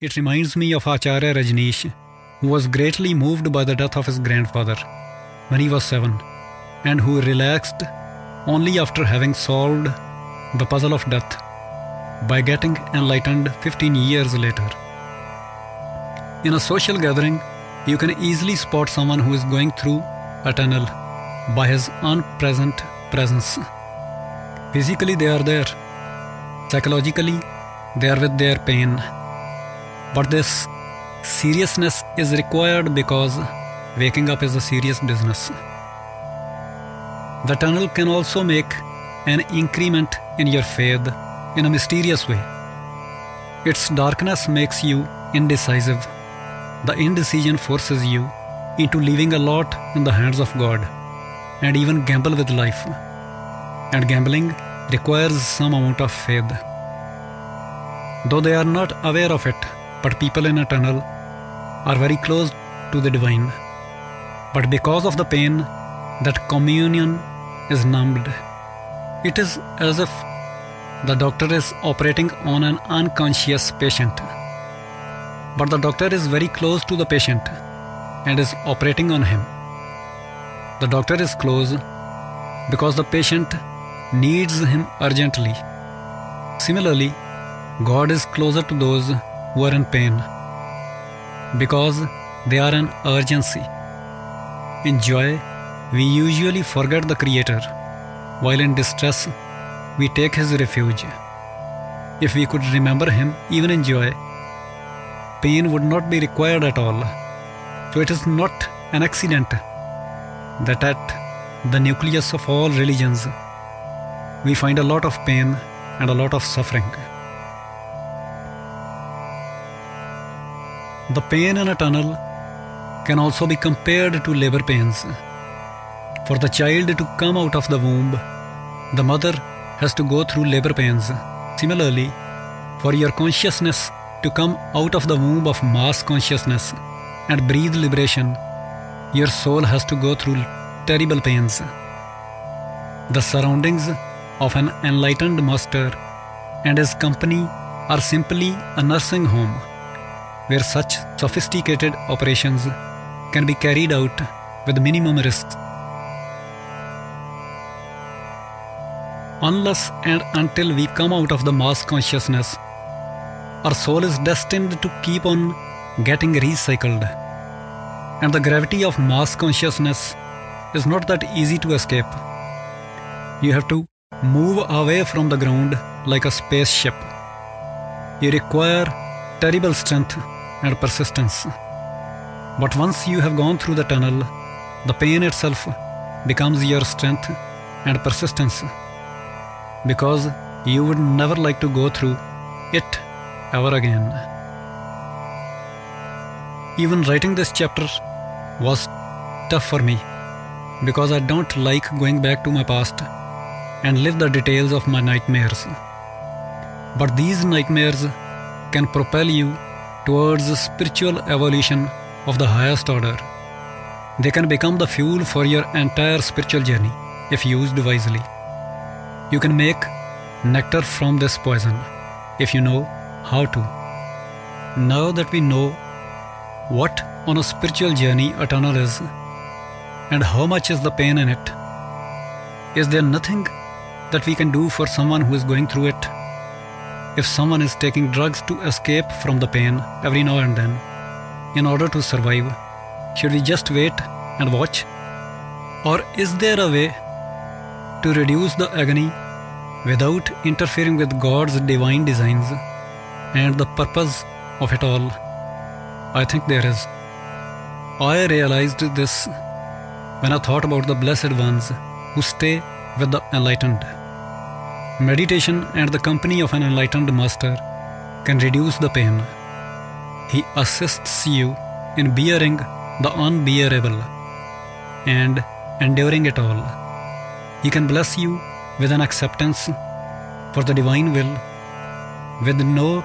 It reminds me of Acharya Rajneesh, who was greatly moved by the death of his grandfather when he was 7, and who relaxed only after having solved the puzzle of death by getting enlightened 15 years later. In a social gathering, you can easily spot someone who is going through a tunnel by his unpresent presence. Physically they are there. Psychologically they are with their pain. But this seriousness is required because waking up is a serious business. The tunnel can also make an increment in your faith in a mysterious way. Its darkness makes you indecisive. The indecision forces you into leaving a lot in the hands of God and even gamble with life. And gambling requires some amount of faith. Though they are not aware of it, but people in a tunnel are very close to the divine. But because of the pain, that communion is numbed. It is as if the doctor is operating on an unconscious patient. But the doctor is very close to the patient and is operating on him. The doctor is close because the patient needs him urgently. Similarly, God is closer to those who are in pain because they are an urgency. In joy, we usually forget the Creator, while in distress, we take His refuge. If we could remember Him even in joy, pain would not be required at all. So it is not an accident that at the nucleus of all religions, we find a lot of pain and a lot of suffering. The pain in a tunnel can also be compared to labor pains. For the child to come out of the womb, the mother has to go through labor pains. Similarly, for your consciousness to come out of the womb of mass consciousness and breathe liberation, your soul has to go through terrible pains. The surroundings of an enlightened master and his company are simply a nursing home where such sophisticated operations can be carried out with minimum risks. Unless and until we come out of the mass consciousness, our soul is destined to keep on getting recycled. And the gravity of mass consciousness is not that easy to escape. You have to move away from the ground like a spaceship. You require terrible strength and persistence. But once you have gone through the tunnel, the pain itself becomes your strength and persistence, because you would never like to go through it ever again. Even writing this chapter was tough for me, because I don't like going back to my past and live the details of my nightmares. But these nightmares can propel you towards the spiritual evolution of the highest order. They can become the fuel for your entire spiritual journey if used wisely. You can make nectar from this poison if you know how to. Now that we know what on a spiritual journey a tunnel is and how much is the pain in it, is there nothing that we can do for someone who is going through it? If someone is taking drugs to escape from the pain every now and then in order to survive, should we just wait and watch? Or is there a way to reduce the agony without interfering with God's divine designs and the purpose of it all? I think there is. I realized this when I thought about the blessed ones who stay with the enlightened. Meditation and the company of an enlightened master can reduce the pain. He assists you in bearing the unbearable and enduring it all. He can bless you with an acceptance for the divine will, with no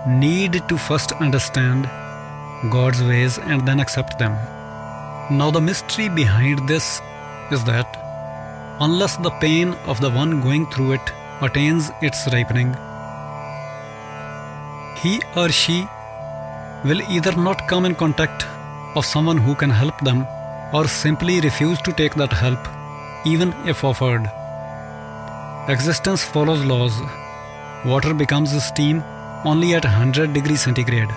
need to first understand God's ways and then accept them. Now the mystery behind this is that unless the pain of the one going through it attains its ripening, he or she will either not come in contact of someone who can help them or simply refuse to take that help, even if offered. Existence follows laws. Water becomes steam only at 100 degrees centigrade,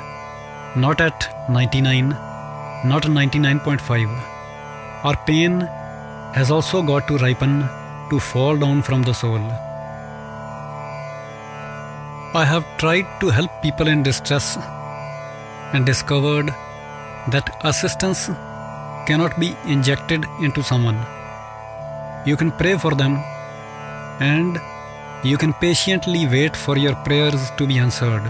not at 99, not 99.5. Our pain has also got to ripen to fall down from the soul. I have tried to help people in distress and discovered that assistance cannot be injected into someone. You can pray for them and you can patiently wait for your prayers to be answered.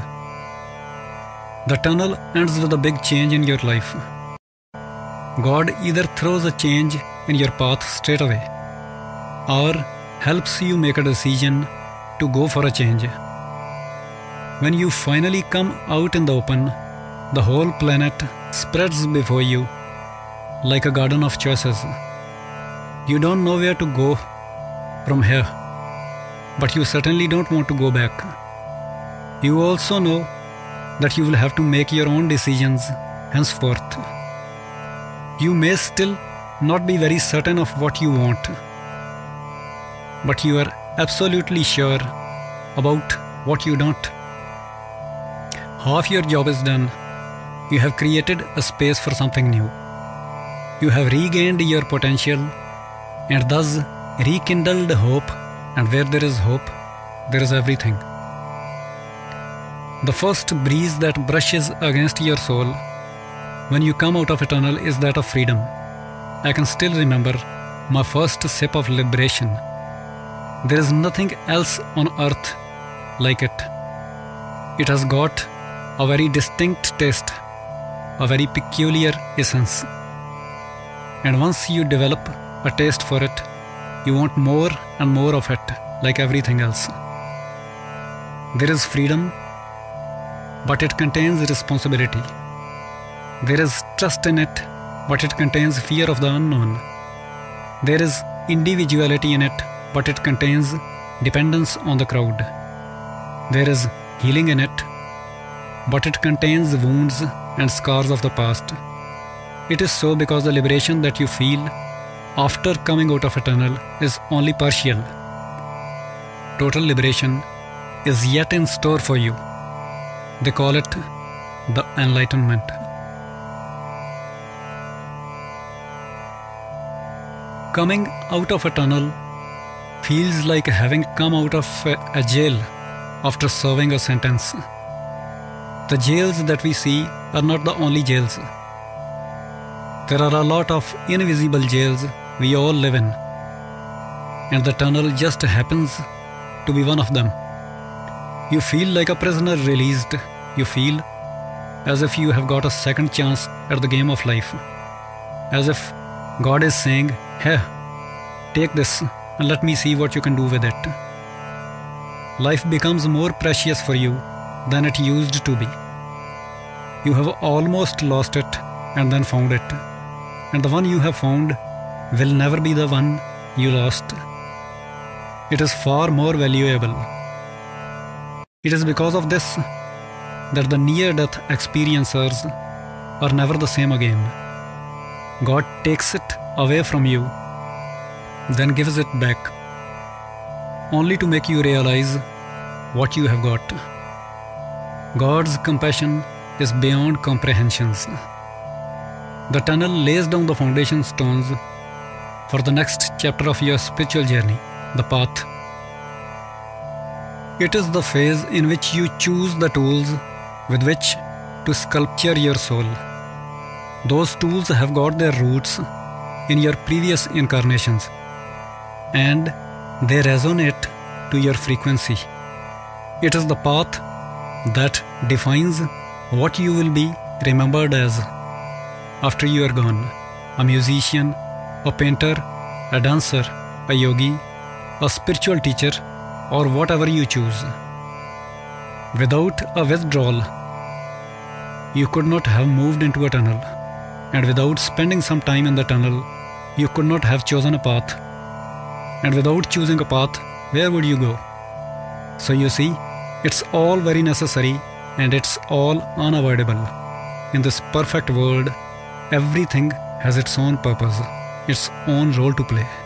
The tunnel ends with a big change in your life. God either throws a change in your path straight away or helps you make a decision to go for a change. When you finally come out in the open, the whole planet spreads before you like a garden of choices. You don't know where to go from here, but you certainly don't want to go back. You also know that you will have to make your own decisions henceforth. You may still not be very certain of what you want, but you are absolutely sure about what you don't. Half your job is done. You have created a space for something new. You have regained your potential and thus rekindled hope, and where there is hope, there is everything. The first breeze that brushes against your soul when you come out of a tunnel is that of freedom. I can still remember my first sip of liberation. There is nothing else on earth like it. It has got a very distinct taste, a very peculiar essence. And once you develop a taste for it, you want more and more of it, like everything else. There is freedom, but it contains responsibility. There is trust in it, but it contains fear of the unknown. There is individuality in it, but it contains dependence on the crowd. There is healing in it, but it contains wounds and scars of the past. It is so because the liberation that you feel after coming out of a tunnel is only partial. Total liberation is yet in store for you. They call it the enlightenment. Coming out of a tunnel feels like having come out of a jail after serving a sentence. The jails that we see are not the only jails. There are a lot of invisible jails we all live in, and the tunnel just happens to be one of them. You feel like a prisoner released. You feel as if you have got a second chance at the game of life. As if God is saying, "Here, take this and let me see what you can do with it." Life becomes more precious for you than it used to be. You have almost lost it and then found it. And the one you have found will never be the one you lost. It is far more valuable. It is because of this that the near-death experiencers are never the same again. God takes it away from you, then gives it back, only to make you realize what you have got. God's compassion is beyond comprehensions. The tunnel lays down the foundation stones for the next chapter of your spiritual journey, the path. It is the phase in which you choose the tools with which to sculpture your soul. Those tools have got their roots in your previous incarnations, and they resonate to your frequency. It is the path that defines what you will be remembered as after you are gone: a musician, a painter, a dancer, a yogi, a spiritual teacher, or whatever you choose. Without a withdrawal, you could not have moved into a tunnel, and without spending some time in the tunnel, you could not have chosen a path. And without choosing a path, where would you go? So you see, it's all very necessary and it's all unavoidable. In this perfect world, everything has its own purpose, its own role to play.